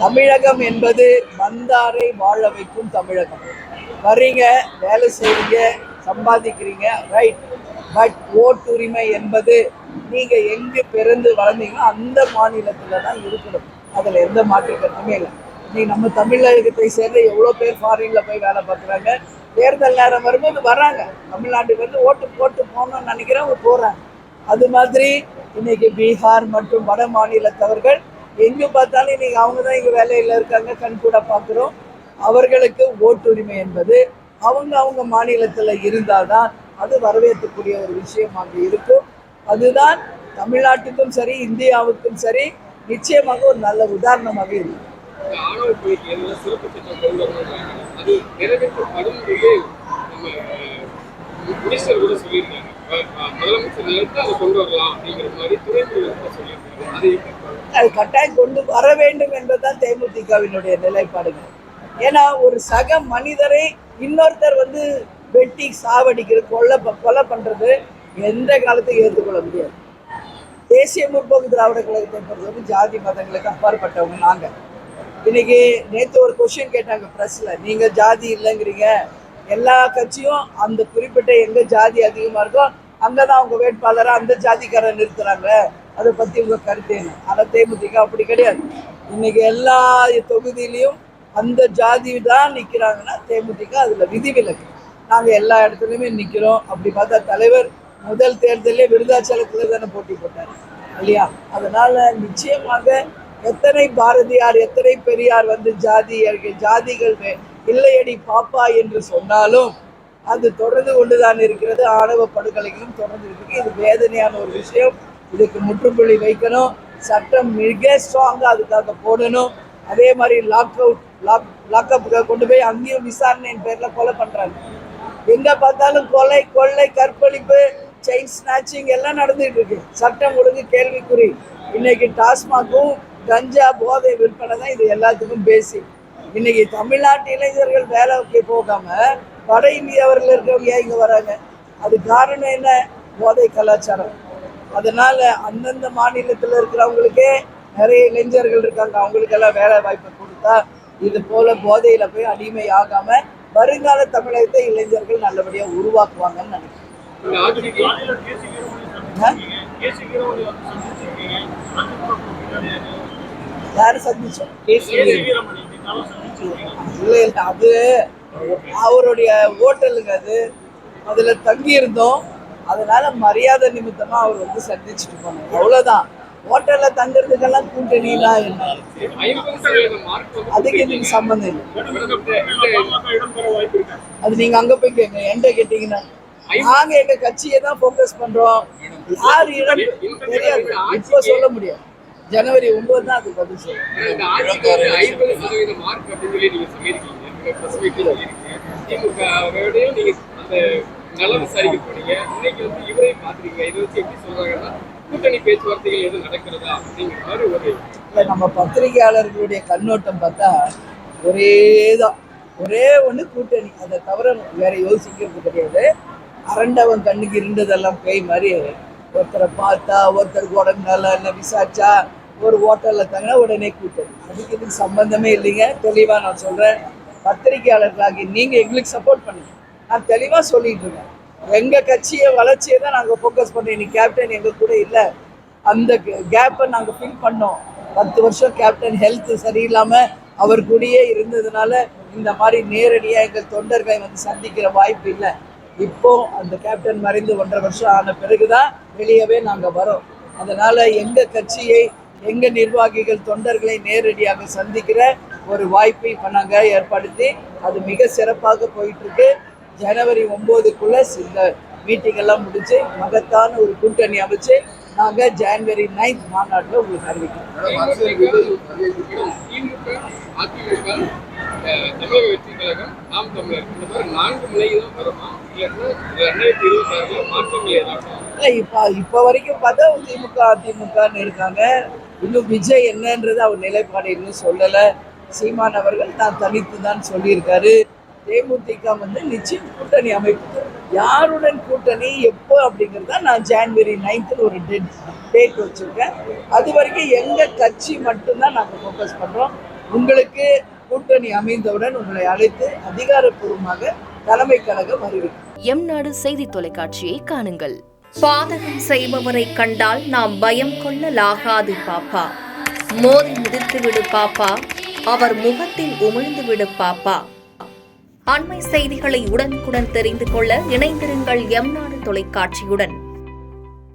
தமிழகம் என்பது வந்தாரை வாழ வைக்கும் தமிழகம். வர்றீங்க, வேலை செய்றீங்க, சம்பாதிக்கிறீங்க, ரைட். பட் ஓட்டுரிமை என்பது நீங்க எங்கு பிறந்து வளர்ந்தீங்களோ அந்த மாநிலத்துல தான் இருக்கணும். அதுல எந்த மாற்று கருத்துமே இல்லை. நீ நம்ம தமிழகத்தை சேர்ந்த எவ்வளோ பேர் ஃபாரின்ல போய் வேலை பார்க்குறாங்க. தேர்தல் நேரம் வரும்போது வராங்க, தமிழ்நாட்டுக்கு வந்து ஓட்டு போட்டு போகணும்னு நினைக்கிறவங்க போறாங்க. அது மாதிரி இன்னைக்கு பீகார் மற்றும் வட மாநிலத்தவர்கள் எங்க பார்த்தாலும் இன்னைக்கு அவங்க தான் இங்க வேலையில இருக்காங்க, கண் கூட பார்க்குறோம். அவர்களுக்கு ஓட்டுரிமை என்பது அவங்க மாநிலத்தில் இருந்தால்தான் அது வரவேற்கக்கூடிய ஒரு விஷயமாக இருக்கும். அதுதான் தமிழ்நாட்டுக்கும் சரி இந்தியாவுக்கும் சரி நிச்சயமாக ஒரு நல்ல உதாரணமாக இருக்கும். அது கட்டாயம் கொண்டு வர வேண்டும் என்பதுதான் தேமுதிகவினுடைய நிலைப்பாடுகள். ஏன்னா ஒரு சக மனிதரை இன்னொருத்தர் வந்து வெட்டி சாவடிக்கிறது, கொலை பண்றது எந்த காலத்தையும் ஏற்றுக்கொள்ள முடியாது. தேசிய முற்போக்கு திராவிட கழகத்தை பொறுத்தவரை ஜாதி மதங்களுக்கு அப்பாற்பட்டவங்க நாங்க. இன்னைக்கு நேற்று ஒரு கொஸ்டின் கேட்டாங்க பிரஸ்ல, நீங்க ஜாதி இல்லைங்கிறீங்க, எல்லா கட்சியும் அந்த குறிப்பிட்ட எங்க ஜாதி அதிகமா இருக்கோ அங்கதான் அவங்க வேட்பாளரை அந்த ஜாதிக்காரர் நிறுத்துறாங்க, அதை பத்தி உங்க கருத்து என்ன? ஆனா தேமுதிக அப்படி கிடையாது. இன்னைக்கு எல்லா தொகுதியிலையும் அந்த ஜாதி தான் நிற்கிறாங்கன்னா தேமுதிக அதுல விதிவிலக்கு. நாங்க எல்லா இடத்துலையுமே நிற்கிறோம். அப்படி பார்த்தா தலைவர் முதல் தேர்தலே விருதாச்சலத்துல தானே போட்டி போட்டார் இல்லையா? அதனால நிச்சயமாக எத்தனை பாரதியார் எத்தனை பெரியார் வந்து ஜாதிகள் இல்லையடி பாப்பா என்று சொன்னாலும் அது தொடர்ந்து கொண்டுதான் இருக்கிறது. ஆணவ படுகொலைகளும் தொடர்ந்து இருக்கு. இது வேதனையான ஒரு விஷயம். இதுக்கு முற்றுப்புள்ளி வைக்கணும். சட்டம் மிக ஸ்ட்ராங்கா அதுக்காக போடணும். அதே மாதிரி லாக்அப்புக்கு கொண்டு போய் அங்கேயும் விசாரணையின் பேர்ல கொலை பண்றாங்க. எங்க பார்த்தாலும் கொலை, கொள்ளை, கற்பழிப்பு, செயின் ஸ்நாச்சிங் எல்லாம் நடந்துட்டு இருக்கு. சட்டம் ஒழுங்கு கேள்விக்குறி. இன்னைக்கு டாஸ்மாக்கும் கஞ்சா போதை விற்பனை தான் இது எல்லாத்துக்கும் பேசிக். இன்னைக்கு தமிழ்நாட்டு இளைஞர்கள் வேலைக்கு போகாம வட இந்தியாவில் இருக்கிறவங்க ஏன் இங்க வராங்க? அது காரணம் என்ன? போதை கலாச்சாரம். அதனால அந்தந்த மாநிலத்தில் இருக்கிறவங்களுக்கே நிறைய இளைஞர்கள் இருக்காங்க, அவங்களுக்கெல்லாம் வேலை வாய்ப்பு கொடுத்தா இது போல போதையில போய் அடிமை ஆகாம வருங்கால தமிழகத்தை இளைஞர்கள் நல்லபடியா உருவாக்குவாங்கன்னு நினைக்கிறேன். யாரு சந்திச்சோம்? இல்லை இல்லை, அது அவருடைய ஹோட்டலுங்க, அதுல தங்கி இருந்தோம். அதனால மரியாதை நிமித்தமா அவர் வந்து சந்திச்சுட்டு போனார், அவ்வளவுதான். ஹோட்டல்ல தங்குறதுக்கெல்லாம் கூட்டணிலாம் என்ன? அதுக்கு எனக்கு சம்பந்தம் இல்லை. அது நீங்க அங்க போய் கேங்க, என்கிட்ட கேட்டீங்கன்னா நாங்க எங்க கட்சியை தான் போக்கஸ் பண்றோம். யார் இடம் தெரியாது, இப்ப சொல்ல முடியாது. ஜனவரி 9 தான் அது பதில் சொல்லுங்க. நம்ம பத்திரிகையாளர்களுடைய கண்ணோட்டம் பார்த்தா ஒரே ஒண்ணு கூட்டணி, அதை தவிர வேற யோசிக்கிறது கிடையாது. அரண்டவன் கண்ணுக்கு இருந்ததெல்லாம் பேய் மாதிரி ஒருத்தரை பார்த்தா, ஒருத்தருக்கு உடம்பு நல்லா என்ன விசாரிச்சா, ஒரு ஹோட்டல்ல தங்கினா உடனே கூட்டணி. அதுக்கு இதுக்கு சம்பந்தமே இல்லைங்க. தெளிவா நான் சொல்றேன், பத்திரிகையாளர்களாகி நீங்க எங்களுக்கு சப்போர்ட் பண்ணுங்க. நான் தெளிவா சொல்லிட்டு இருக்கேன், எங்க கட்சியை வளர்ச்சியை தான் நாங்க ஃபோக்கஸ் பண்ணோம். இன்னைக்கு கேப்டன் எங்க கூட இல்லை, அந்த கேப்பை நாங்க ஃபில் பண்ணோம். 10 வருஷம் கேப்டன் ஹெல்த் சரியில்லாம அவர் கூடயே இருந்ததுனால இந்த மாதிரி நேரடியா எங்கள் தொண்டர்களை வந்து சந்திக்கிற வாய்ப்பு இல்லை. இப்போ அந்த கேப்டன் மறைந்து 1.5 வருஷம் ஆன பிறகுதான் வெளியவே நாங்க வரோம். அதனால எங்க கட்சியை, எங்க நிர்வாகிகள் தொண்டர்களை நேரடியாக சந்திக்கிற ஒரு வாய்ப்பை இப்போ நாங்கள் ஏற்படுத்தி அது மிக சிறப்பாக போயிட்டு இருக்கு. ஜனவரி 9க்குள்ள இந்த மீட்டிங் எல்லாம் முடிச்சு மகத்தான ஒரு கூட்டணி அமைச்சு நாங்கள் ஜனவரி 9 மாநாட்டில் உங்களுக்கு அறிவிக்கிறோம். தமிழக வெற்றி கழகம், நாம் தமிழர், இந்த மாதிரி 4 முனைகளும் வருமா? இப்போ வரைக்கும் பார்த்தா திமுக அதிமுகன்னு இருக்காங்க. இன்னும் விஜய் என்னன்றது அவர் நிலைப்பாடு இன்னும் சொல்லலை. சீமான் அவர்கள் நான் தனித்து தான் சொல்லியிருக்காரு. தேமுதிக வந்து நிச்சயம் கூட்டணி அமைப்பு. யாருடன் கூட்டணி எப்போ அப்படிங்கிறத நான் ஜனவரி 9 ஒரு டேட் வச்சுருக்கேன். அது வரைக்கும் எங்கள் கட்சி மட்டும்தான் நாங்கள் ஃபோக்கஸ் பண்ணுறோம். உங்களுக்கு கூட்டணி அமைந்தவுடன் உங்களை அழைத்து அதிகாரப்பூர்வமாக தலைமை கழகம் அறிவிக்கும். எம் நாடு செய்தி தொலைக்காட்சியை காணுங்கள். பாதகம் செய்பவரை கண்டால் நாம் பயம் கொள்ளலாகாது பாப்பா. மோதி மிதித்து விடு பாப்பா, அவர் முகத்தில் உமிழ்ந்து விடு பாப்பா. அண்மை செய்திகளை உடனுக்குடன் தெரிந்து கொள்ள இணைந்திருங்கள் எம் நாடு தொலைக்காட்சியுடன்.